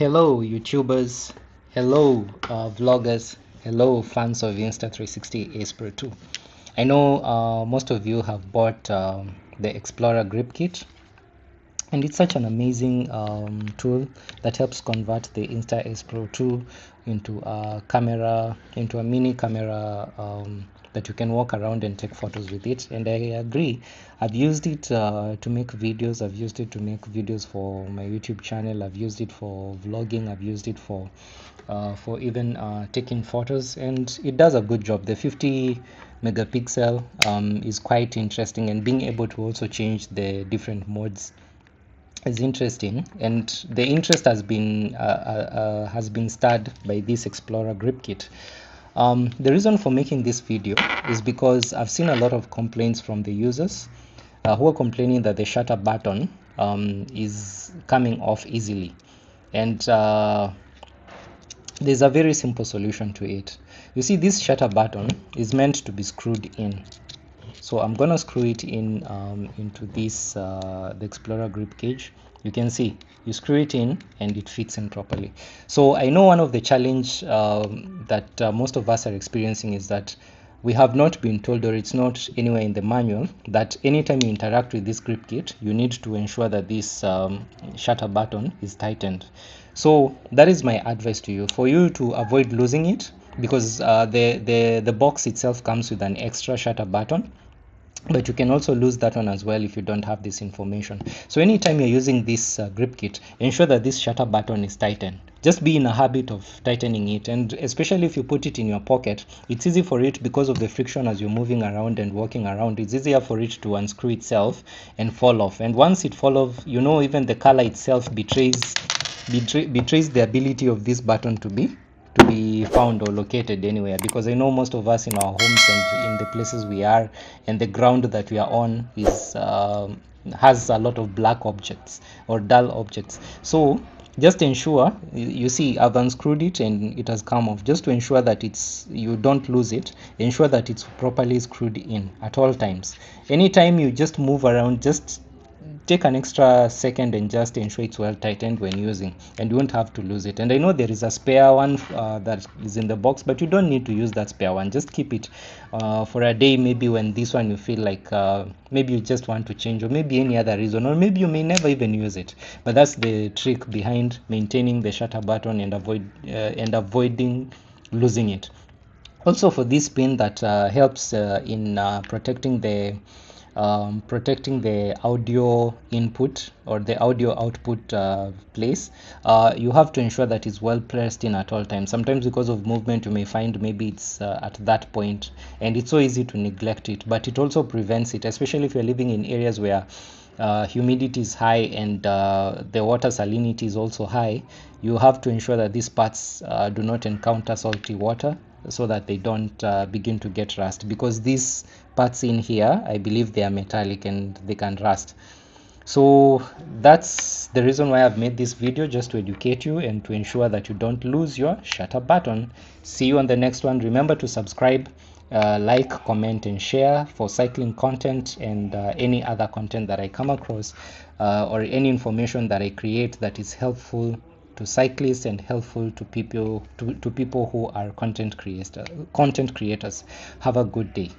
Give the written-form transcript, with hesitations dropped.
Hello, YouTubers. Hello, vloggers. Hello, fans of Insta 360 Ace Pro 2. I know most of you have bought the Xplorer grip kit, and it's such an amazing tool that helps convert the Insta Ace Pro 2 into a mini camera that you can walk around and take photos with it. And I agree, I've used it to make videos. I've used it to make videos for my YouTube channel. I've used it for vlogging. I've used it for even taking photos, and it does a good job. The 50 megapixel is quite interesting, and being able to also change the different modes is interesting, and the interest has been stirred by this Xplorer grip kit. The reason for making this video is because I've seen a lot of complaints from the users who are complaining that the shutter button is coming off easily, and there's a very simple solution to it. You see, this shutter button is meant to be screwed in. So I'm gonna screw it in into this the Xplorer grip cage. You can see you screw it in and it fits in properly. So I know one of the challenge that most of us are experiencing is that we have not been told, or it's not anywhere in the manual, that anytime you interact with this grip kit, you need to ensure that this shutter button is tightened. So that is my advice to you, for you to avoid losing it, because the box itself comes with an extra shutter button, but you can also lose that one as well if you don't have this information. So anytime you're using this grip kit, ensure that this shutter button is tightened. Just be in a habit of tightening it, and especially if you put it in your pocket, it's easy for it, because of the friction as you're moving around and walking around, it's easier for it to unscrew itself and fall off. And once it fall off, you know, even the color itself betrays the ability of this button to be found or located anywhere, because I know most of us in our homes and in the places we are, and the ground that we are on is has a lot of black objects or dull objects. So just ensure, you see I've unscrewed it and it has come off. Just to ensure that you don't lose it, ensure that it's properly screwed in at all times. Anytime you just move around, just take an extra second and just ensure it's well tightened when using, and you won't have to lose it. And I know there is a spare one that is in the box, but you don't need to use that spare one. Just keep it for a day, maybe when this one you feel like maybe you just want to change, or maybe any other reason, or maybe you may never even use it. But that's the trick behind maintaining the shutter button and avoiding losing it. Also, for this pin that helps in protecting the audio input or the audio output place, you have to ensure that it's well placed in at all times. Sometimes because of movement, you may find maybe it's at that point, and it's so easy to neglect it, but it also prevents it, especially if you're living in areas where humidity is high and the water salinity is also high. You have to ensure that these parts do not encounter salty water, so that they don't begin to get rust, because these parts in here, I believe they are metallic and they can rust. So that's the reason why I've made this video, just to educate you and to ensure that you don't lose your shutter button. See you on the next one. Remember to subscribe, like, comment and share for cycling content and any other content that I come across, or any information that I create that is helpful to cyclists and helpful to people who are content creators. Have a good day.